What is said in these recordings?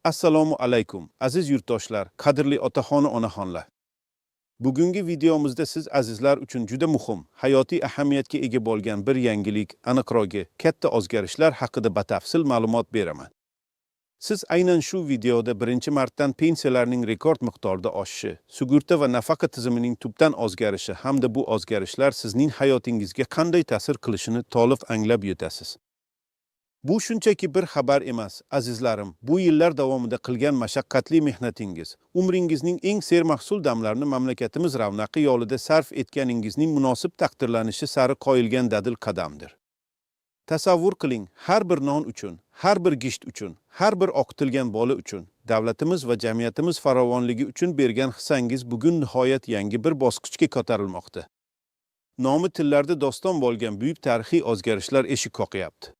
Assalomu alaykum, aziz yurtdoshlar, qadrli otaxon onaxonlar. Bugungi videomizda siz azizlar uchun juda muhim, hayotiy ahamiyatga ega bo'lgan bir yangilik, aniqrog'i, katta o'zgarishlar haqida batafsil ma'lumot beraman. Siz aynan shu videoda birinchi martadan pensiyalarning rekord miqdorda oshishi, sug'urta va nafaqa tizimining tubdan o'zgarishi hamda bu o'zgarishlar sizning hayotingizga qanday ta'sir qilishini to'liq anglab yetasiz. Bu shunchaki bir xabar emas, azizlarim. Bu yillar davomida qilgan mashaqqatli mehnatingiz, umringizning eng sermahsul damlarini mamlakatimiz ravnaqi yo'lida sarf etganingizning munosib taqdirlanishi sari qo'yilgan dadil qadamdir. Tasavvur qiling, har bir non uchun, har bir gisht uchun, har bir o'qitilgan bola uchun, davlatimiz va jamiyatimiz farovonligi uchun bergan hissangiz bugun nihoyat yangi bir bosqichga ko'tarilmoqda. Nomi tillarda doston bo'lgan buyuk tarixiy o'zgarishlar eshik qoqyapti.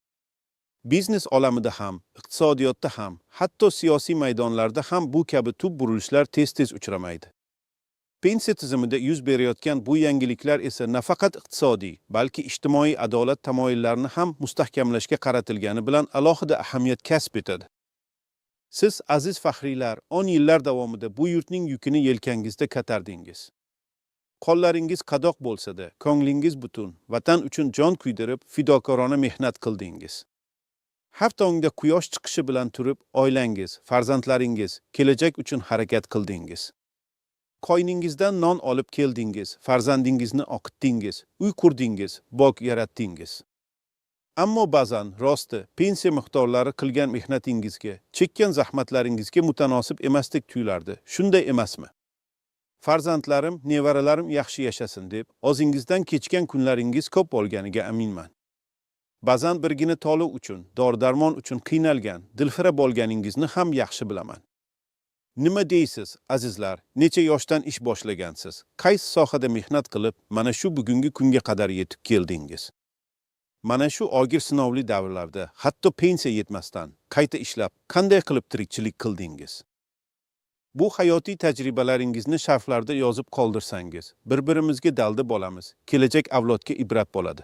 Biznes olamida ham, iqtisodiyotda ham, hatto siyosiy maydonlarda ham bu kabi tub burilishlar tez-tez uchramaydi. Pensiya tizimida yuz berayotgan bu yangiliklar esa nafaqat iqtisodiy, balki ijtimoiy adolat tamoyillarini ham mustahkamlashga qaratilgani bilan alohida ahamiyat kasb etadi. Siz, aziz faxriylar, 10 yillar davomida bu yurtning yukini yelkangizda ko'tardingiz. Qo'llaringiz qadoq bo'lsa-da, ko'nglingiz butun, vatan uchun jon kuydirib, fidokorona mehnat qildingiz. Har tongda quyosh chiqishi bilan turib, oilangiz, farzandlaringiz, kelajak uchun harakat qildingiz. Qo'yningizdan non olib keldingiz, farzandingizni o'qitdingiz, uy qurdingiz, bog' yaratdingiz. Ammo ba'zan rosti pensiya miqdorlari qilgan mehnatingizga, chekkan zahmatlaringizga mutanosib emasdek tuyulardi. Shunday emasmi? Farzandlarim, nevaralarim yaxshi yashasin deb, o'zingizdan kechgan kunlaringiz ko'p bo'lganiga aminman. Ba'zan birgina to'liq uchun, dori-darmon uchun qiynalgan, dilfira bo'lganingizni ham yaxshi bilaman. Nima deysiz, azizlar? Necha yoshdan ish boshlagansiz? Qaysi sohada mehnat qilib, mana shu bugungi kunga qadar yetib keldingiz? Mana shu og'ir sinovli davrlarda, hatto pensiya yetmasdan, qayta ishlab, qanday qilib tirikchilik qildingiz? Bu hayotiy tajribalaringizni sharhlarda yozib qoldirsangiz, bir-birimizga dalda bo'lamiz, kelajak avlodga ibrat bo'ladi.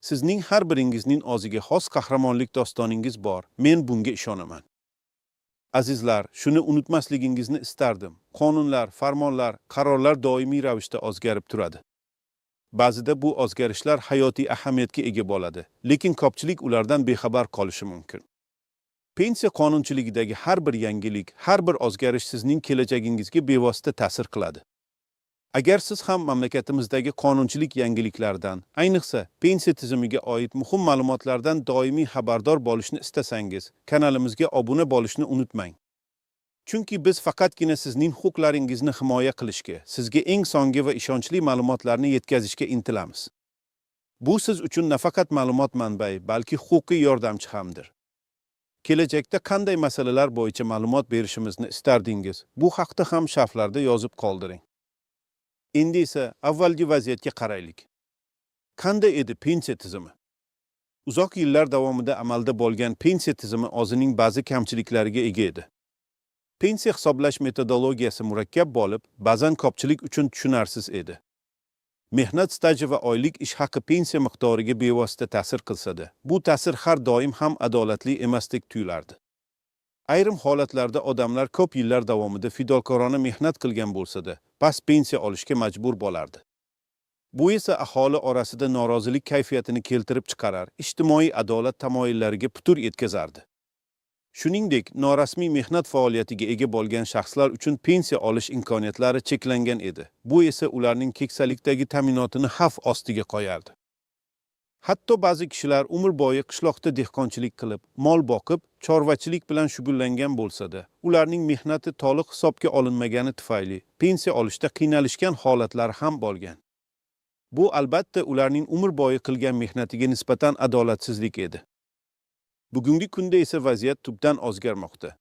Sizning har biringizning o'ziga xos qahramonlik dostoningiz bor. Men bunga ishonaman. Azizlar, shuni unutmasligingizni istardim. Qonunlar, farmonlar, qarorlar doimiy ravishda o'zgarib turadi. Ba'zida bu o'zgarishlar hayotiy ahamiyatga ega bo'ladi, lekin ko'pchilik ulardan bexabar qolishi mumkin. Pensiya qonunchiligidagi har bir yangilik, har bir o'zgarish sizning kelajagingizga bevosita ta'sir qiladi. Agar siz ham mamlakatimizdagi qonunchilik yangiliklaridan, ayniqsa pensiya tizimiga oid muhim ma'lumotlardan doimiy xabardor bo'lishni istasangiz, kanalimizga obuna bo'lishni unutmang. Chunki biz faqatgina sizning huquqlaringizni himoya qilishga, sizga eng so'nggi va ishonchli ma'lumotlarni yetkazishga intilamiz. Bu siz uchun nafaqat ma'lumot manbai, balki huquqiy yordamchi hamdir. Kelajakda qanday masalalar bo'yicha ma'lumot berishimizni istardingiz? Bu haqda ham sharhlarda yozib qoldiring. Endi esa avvalgi vaziyatga qaraylik. Qanday edi pensiya tizimi? Uzoq yillar davomida amalda bo'lgan pensiya tizimi o'zining ba'zi kamchiliklariga ega edi. Pensiya hisoblash metodologiyasi murakkab bo'lib, ba'zan ko'pchilik uchun tushunarsiz edi. Mehnat staji va oylik ish haqi pensiya miqdoriga bevosita ta'sir qilsa-da, bu ta'sir har doim ham adolatli emasdek tuyulardi. Ayrim holatlarda odamlar ko'p yillar davomida fidokorona mehnat qilgan bo'lsa-da, past pensiya olishga majbur bo'lardi. Bu esa aholi orasida norozilik kayfiyatini keltirib chiqarar, ijtimoiy adolat tamoyillariga putur yetkazardi. Shuningdek, norasmiy mehnat faoliyatiga ega bo'lgan shaxslar uchun pensiya olish imkoniyatlari cheklangan edi. Bu esa ularning keksalikdagi ta'minotini xavf ostiga qo'yardi. Hatto ba'zi kishilar umr bo'yi qishloqda dehqonchilik qilib, mol boqib, chorvachilik bilan shug'ullangan bo'lsa-da, ularning mehnati to'liq hisobga olinmagani tufayli pensiya olishda qiynalishgan holatlar ham bo'lgan. Bu albatta ularning umr bo'yi qilgan mehnatiga nisbatan adolatsizlik edi. Bugungi kunda esa vaziyat tubdan o'zgarmoqda.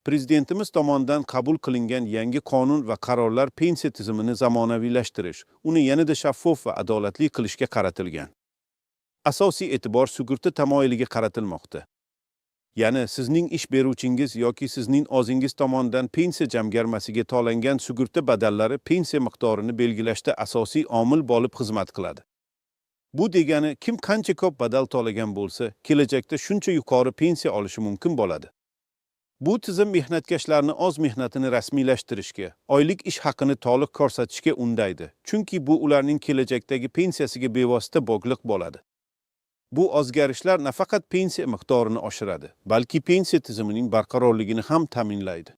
Prezidentimiz tomonidan qabul qilingan yangi qonun va qarorlar pensiya tizimini zamonaviylashtirish, uni yanada shaffof va adolatli qilishga qaratilgan. Asosiy e'tibor sug'urta tamoyiliga qaratilmoqda. Ya'ni sizning ish beruvchingiz yoki sizning o'zingiz tomonidan pensiya jamg'armasiga to'langan sug'urta badallari pensiya miqdorini belgilashda asosiy omil bo'lib xizmat qiladi. Bu degani kim qancha ko'p badal to'lagan bo'lsa, kelajakda shuncha yuqori pensiya olishi mumkin bo'ladi. Bu tizim mehnatkashlarni o'z mehnatini rasmiylashtirishga, oylik ish haqini to'liq ko'rsatishga undaydi, chunki bu ularning kelajakdagi pensiyasiga bevosita bog'liq bo'ladi. Bu o'zgarishlar nafaqat pensiya miqdorini oshiradi, balki pensiya tizimining barqarorligini ham ta'minlaydi.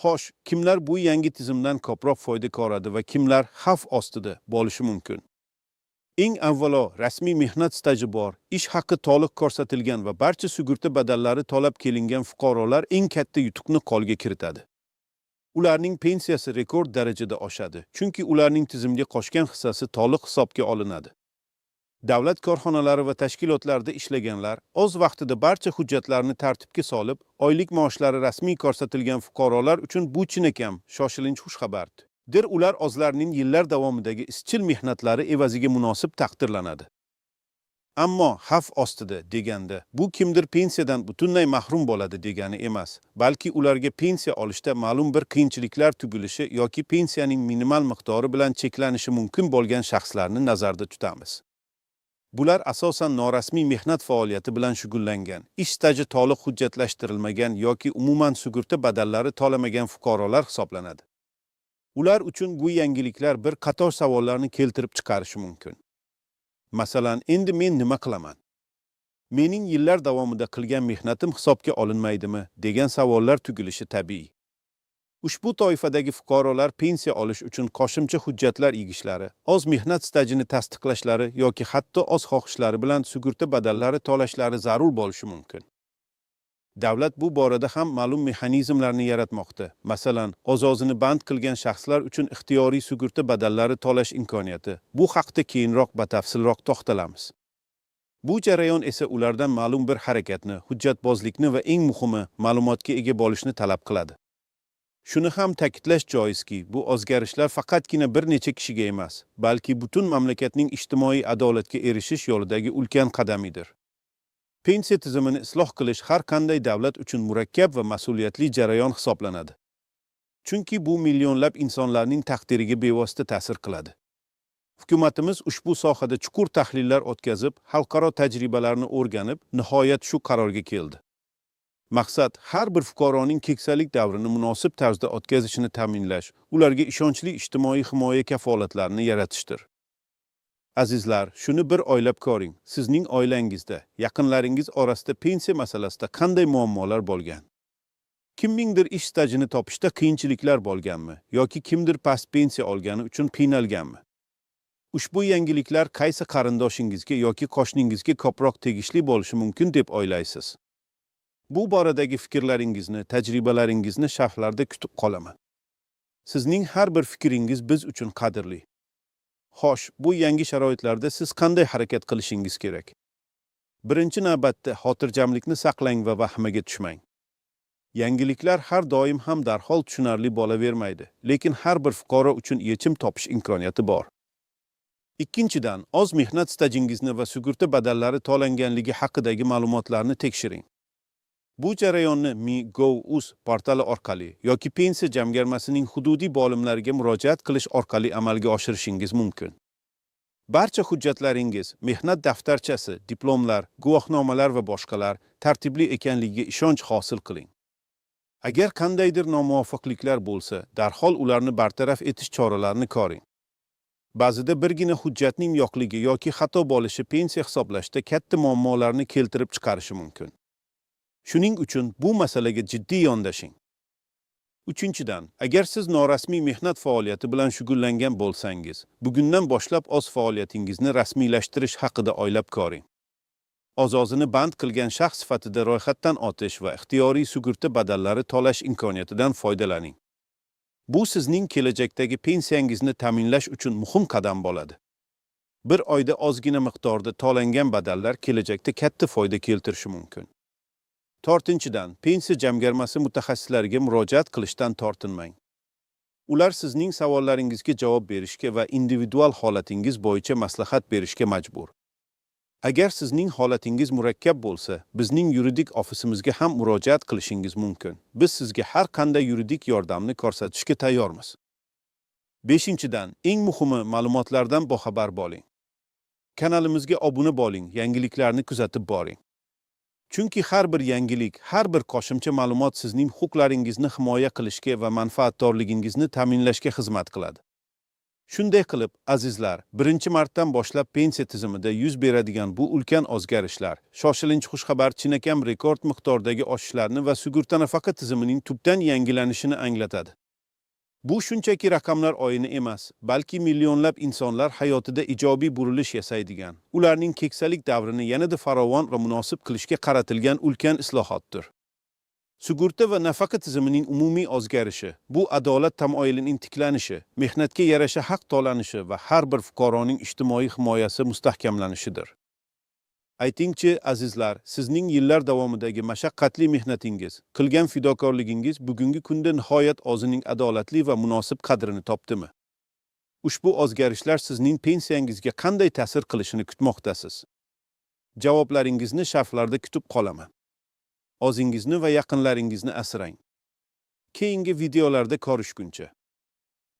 Xo'sh, kimlar bu yangi tizimdan ko'proq foyda ko'radi va kimlar xavf ostida bo'lishi mumkin? Eng avvalo, rasmiy mehnat staji bor, ish haqi to'liq ko'rsatilgan va barcha sug'urta badallari to'lab kelingan fuqarolar eng katta yutuqni qo'lga kiritadi. Ularning pensiyasi rekord darajada oshadi, chunki ularning tizimga qo'shgan hissasi to'liq hisobga olinadi. Davlat korxonalari va tashkilotlarda ishlaganlar o'z vaqtida barcha hujjatlarni tartibga solib, oylik maoshlari rasmiy ko'rsatilgan fuqarolar uchun bu chinakam shoshilinch xushxabardir. Ular o'zlarining yillar davomidagi izchil mehnatlari evaziga munosib taqdirlanadi. Ammo xavf ostida deganda, bu kimdir pensiyadan butunlay mahrum bo'ladi degani emas, balki ularga pensiya olishda ma'lum bir qiyinchiliklar tugilishi yoki pensiyaning minimal miqdori bilan cheklanishi mumkin bo'lgan shaxslarni nazarda tutamiz. Bular asosan norasmiy mehnat faoliyati bilan shug'ullangan, ish staji to'liq hujjatlashtirilmagan yoki umuman sug'urta badallari to'lamagan fuqarolar hisoblanadi. Ular uchun bu yangiliklar bir qator savollarni keltirib chiqarishi mumkin. Masalan, endi men nima qilaman? Mening yillar davomida qilgan mehnatim hisobga olinmaydimi degan savollar tugilishi tabiiy. Ushbu toifadagi fuqarolar pensiya olish uchun qo'shimcha hujjatlar yig'ishlari, o'z mehnat stajini tasdiqlashlari yoki hatto o'z xohishlari bilan sug'urta badallari to'lashlari zarur bo'lishi mumkin. Davlat bu borada ham ma'lum mexanizmlarni yaratmoqda. Masalan, o'z-o'zini band qilgan shaxslar uchun ixtiyoriy sug'urta badallari to'lash imkoniyati. Bu haqda keyinroq batafsilroq to'xtalamiz. Bu jarayon esa ulardan ma'lum bir harakatni, hujjatbozlikni va eng muhimi, ma'lumotga ega bo'lishni talab qiladi. Shuni ham ta'kidlash joizki, bu o'zgarishlar faqatgina bir necha kishiga emas, balki butun mamlakatning ijtimoiy adolatga erishish yo'lidagi ulkan qadamidir. Pensiya tizimini isloh qilish har qanday davlat uchun murakkab va mas'uliyatli jarayon hisoblanadi. Chunki bu millionlab insonlarning taqdiriga bevosita ta'sir qiladi. Hukumatimiz ushbu sohada chuqur tahlillar o'tkazib, xalqaro tajribalarni o'rganib, nihoyat shu qarorga keldi. Maqsad har bir fuqaroning keksalik davrini munosib tarzda o'tkazishini ta'minlash, ularga ishonchli ijtimoiy himoya kafolatlarini yaratishdir. Azizlar, shuni bir o'ylab ko'ring. Sizning oilangizda, yaqinlaringiz orasida pensiya masalasida qanday muammolar bo'lgan? Kimningdir ish stajini topishda qiyinchiliklar bo'lganmi yoki kimdir past pensiya olgani uchun qiynalganmi? Ushbu yangiliklar qaysi qarindoshingizga yoki qo'shningizga ko'proq tegishli bo'lishi mumkin deb o'ylaysiz? Bu boradagi fikrlaringizni, tajribalaringizni sharhlarda kutib qolaman. Sizning har bir fikringiz biz uchun qadrli. Xo'sh, bu yangi sharoitlarda siz qanday harakat qilishingiz kerak? Birinchi navbatda xotirjamlikni saqlang va vahmaga tushmang. Yangiliklar har doim ham darhol tushunarli bo'lavermaydi, lekin har bir fuqaro uchun yechim topish imkoniyati bor. Ikkinchidan, o'z mehnat stajingizni va sug'urta badallari to'langanligi haqidagi ma'lumotlarni tekshiring. Bu jarayonni Mi.gov.uz portali orqali yoki pensiya jamg'armasining hududiy bo'limlariga murojaat qilish orqali amalga oshirishingiz mumkin. Barcha hujjatlaringiz, mehnat daftarchasi, diplomlar, guvohnomalar va boshqalar tartibli ekanligiga ishonch hosil qiling. Agar qandaydir nomuvofiqliklar bo'lsa, darhol ularni bartaraf etish choralarini ko'ring. Ba'zida birgina hujjatning yo'qligi yoki xato bo'lishi pensiya hisoblashda katta muammolarni keltirib chiqarishi mumkin. Shuning uchun bu masalaga jiddiy yondashing. Uchinchidan, agar siz norasmiy mehnat faoliyati bilan shug'ullangan bo'lsangiz, bugundan boshlab o'z faoliyatingizni rasmiylashtirish haqida o'ylab ko'ring. O'z-o'zini band qilgan shaxs sifatida ro'yxatdan o'tish va ixtiyoriy sug'urta badallari to'lash imkoniyatidan foydalaning. Bu sizning kelajakdagi pensiyangizni ta'minlash uchun muhim qadam bo'ladi. Bir oyda ozgina miqdorda to'langan badallar kelajakda katta foyda keltirishi mumkin. To'rtinchidan, pensiya jamg'armasi mutaxassislariga murojaat qilishdan tortinmang. Ular sizning savollaringizga javob berishga va individual holatingiz bo'yicha maslahat berishga majbur. Agar sizning holatingiz murakkab bo'lsa, bizning yuridik ofisimizga ham murojaat qilishingiz mumkin. Biz sizga har qanday yuridik yordamni ko'rsatishga tayyormiz. Beshinchidan, eng muhimi ma'lumotlardan boxabar bo'ling. Kanalimizga obuna bo'ling, yangiliklarni kuzatib boring. Chunki har bir yangilik, har bir qo'shimcha ma'lumot sizning huquqlaringizni himoya qilishga va manfaatdorligingizni ta'minlashga xizmat qiladi. Shunday qilib, azizlar, birinchi martdan boshlab pensiya tizimida yuz beradigan bu ulkan o'zgarishlar, shoshilinch xushxabar chinakam rekord miqdordagi oshishlarni va sug'urta nafaqa tizimining tubdan yangilanishini anglatadi. Bu shunchaki raqamlar o'yini emas, balki millionlab insonlar hayotida ijobiy burilish yasaydigan, ularning keksalik davrini yanada farovon va munosib qilishga qaratilgan ulkan islohotdir. Sug'urta va nafaqa tizimining umumiy o'zgarishi, bu adolat tamoyilining tiklanishi, mehnatga yarasha haq to'lanishi va har bir fuqaroning ijtimoiy himoyasi mustahkamlanishidir. Aytingchi, azizlar, sizning yillar davomidagi mashaqqatli mehnatingiz, qilgan fidokorligingiz bugungi kunda nihoyat o'zining adolatli va munosib qadrini topdimi? Ushbu o'zgarishlar sizning pensiyangizga qanday ta'sir qilishini kutmoqdasiz? Javoblaringizni sharhlarda kutib qolaman. O'zingizni va yaqinlaringizni asrang. Keyingi videolarda ko'rishguncha